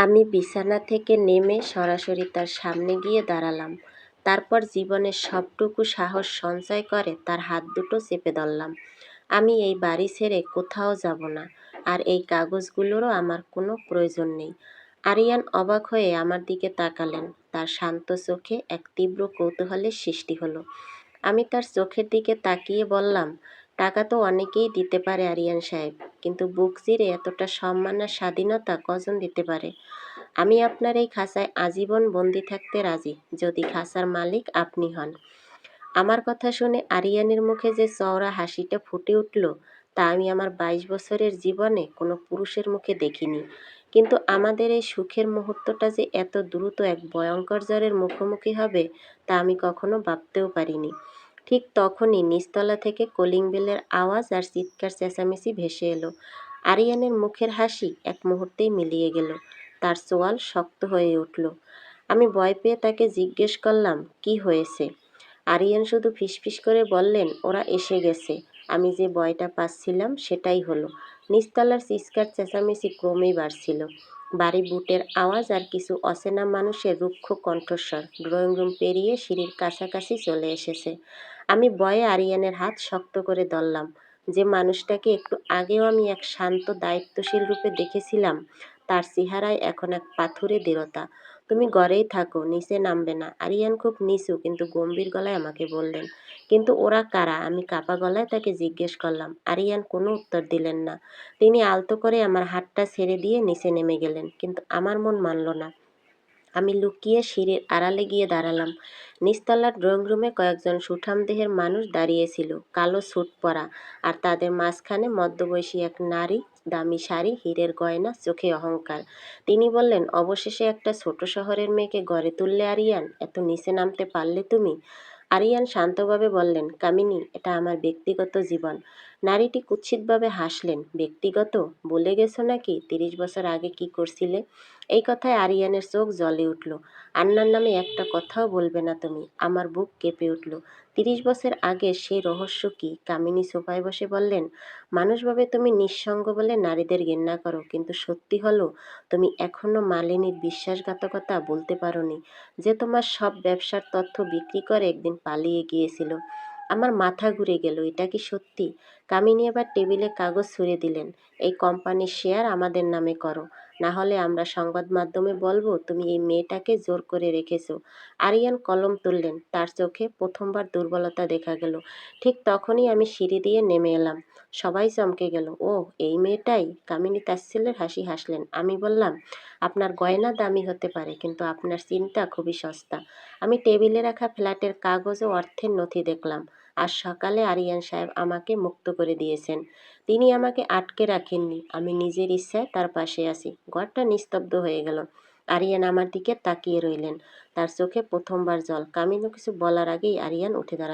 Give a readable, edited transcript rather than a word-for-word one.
আমি বিছানা থেকে নেমে সরাসরি তার সামনে গিয়ে দাঁড়ালাম। তারপর জীবনের সবটুকু সাহস সঞ্চয় করে তার হাত দুটো চেপে ধরলাম। আমি এই বাড়ি ছেড়ে কোথাও যাব না, আর এই কাগজগুলোরও আমার কোনো প্রয়োজন নেই। আরিয়ান অবাক হয়ে আমার দিকে তাকালেন। তার শান্ত চোখে এক তীব্র কৌতূহলের সৃষ্টি হলো। আমি তার চোখের দিকে তাকিয়ে বললাম, টাকা তো অনেকেই দিতে পারে আরিয়ান সাহেব, কিন্তু বুক চিরে এতটা সম্মান আর স্বাধীনতা কজন দিতে পারে? আমি আপনার এই খাঁচায় আজীবন বন্দি থাকতে রাজি, যদি খাঁচার মালিক আপনি হন। আমার কথা শুনে আরিয়ানের মুখে যে চওড়া হাসিটা ফুটে উঠল, তা আমি আমার 22 বছরের জীবনে কোনো পুরুষের মুখে দেখিনি। কিন্তু আমাদের এই সুখের মুহূর্তটা যে এত দ্রুত এক ভয়ঙ্কর জ্বরের মুখোমুখি হবে, তা আমি কখনো ভাবতেও পারিনি। ঠিক তখনই নিচতলা থেকে কলিং বেলের আওয়াজ আর চিৎকার চেঁচামেচি ভেসে এলো। আরিয়ানের মুখের হাসি এক মুহূর্তেই মিলিয়ে গেল। তার চোয়াল শক্ত হয়ে উঠল। আমি ভয় পেয়ে তাকে জিজ্ঞেস করলাম, কি হয়েছে? আরিয়ান শুধু ফিসফিস করে বললেন, ওরা এসে গেছে। আমি যে ভয়টা পাচ্ছিলাম সেটাই হলো। নিচতলার চিৎকার চেঁচামেচি ক্রমেই বাড়ছিল। বাড়ি বুটের আওয়াজ আর কিছু অচেনা মানুষের রুক্ষ কণ্ঠস্বর ড্রয়িং রুম পেরিয়ে সিঁড়ির কাছাকাছি চলে এসেছে। আমি ভয়ে আরিয়ানের হাত শক্ত করে ধরলাম। যে মানুষটাকে একটু আগেও আমি এক শান্ত দায়িত্বশীল রূপে দেখেছিলাম, তার চেহারায় এখন এক পাথুরে দৃঢ়তা। তুমি ঘরেই থাকো, নিচে নামবে না। আরিয়ান খুব নিচু কিন্তু গম্ভীর গলায় আমাকে বললেন। কিন্তু ওরা কারা? আমি কাঁপা গলায় তাকে জিজ্ঞেস করলাম। আরিয়ান কোনো উত্তর দিলেন না। তিনি আলতো করে আমার হাতটা ছেড়ে দিয়ে নিচে নেমে গেলেন, কিন্তু আমার মন মানল না। আমি লুকিয়ে সিঁড়ির আড়ালে গিয়ে দাঁড়ালাম। নিচতলার ড্রয়িং রুমে কয়েকজন সুঠাম দেহের মানুষ দাঁড়িয়েছিল, কালো স্যুট পরা, আর তাদের মাঝখানে মধ্যবয়সী এক নারী, দামি শাড়ি, হীরের গয়না, চোখে অহংকার। তিনি বললেন, অবশেষে একটা ছোট শহরের মেয়েকে গড়ে তুললে আরিয়ান, এত নিচে নামতে পারলে তুমি? আরিয়ান শান্তভাবে বললেন, কামিনী, এটা আমার ব্যক্তিগত জীবন। নারীটি কুৎসিতভাবে হাসলেন। ব্যক্তিগত? ভুলে গেছো নাকি 30 বছর আগে কি করছিলে? এই কথায় আরিয়ানের চোখ জ্বলে উঠল। আন্নার নামে একটা কথাও বলবে না তুমি। আমার বুক কেঁপে উঠল। 30 বছর আগের সেই রহস্য কি? কামিনী সোফায় বসে বললেন, মানুষ ভাবে তুমি নিঃসঙ্গ বলে নারীদের ঘেন্না করো, কিন্তু সত্যি হলো তুমি এখনো মালিনীর বিশ্বাসঘাতকতা বলতে পারোনি, যে তোমার সব ব্যবসার তথ্য বিক্রি করে একদিন পালিয়ে গিয়েছিল। আমার মাথা ঘুরে গেল। এটা কি সত্যি? কামিনী এবার টেবিলে কাগজ ছুঁড়ে দিলেন। এই কোম্পানির শেয়ার আমাদের নামে করো, না হলে আমরা সংবাদ মাধ্যমে বলবো তুমি এই মেয়েটাকে জোর করে রেখেছো। আরিয়ান কলম তুললেন। তার চোখে প্রথমবার দুর্বলতা দেখা গেল। ঠিক তখনই আমি সিঁড়ি দিয়ে নেমে এলাম। সবাই চমকে গেল। ও, এই মেয়েটাই? কামিনী তাচ্ছিল্যের হাসি হাসলেন। আমি বললাম, আপনার গয়না দামি হতে পারে, কিন্তু আপনার চিন্তা খুবই সস্তা। আমি টেবিলে রাখা ফ্ল্যাটের কাগজ ও অর্থের নথি দেখলাম। আজ সকালে আরিয়ান সাহেব আমাকে মুক্ত করে দিয়েছেন। তিনি আমাকে আটকে রাখেননি। আমি নিজের ইচ্ছায় তার পাশে আছি। ঘরটা নিস্তব্ধ হয়ে গেল। আরিয়ান আমার দিকে তাকিয়ে রইলেন। তার চোখে প্রথমবার জল। কামিনী কিছু বলার আগেই আরিয়ান উঠে দাঁড়ালেন।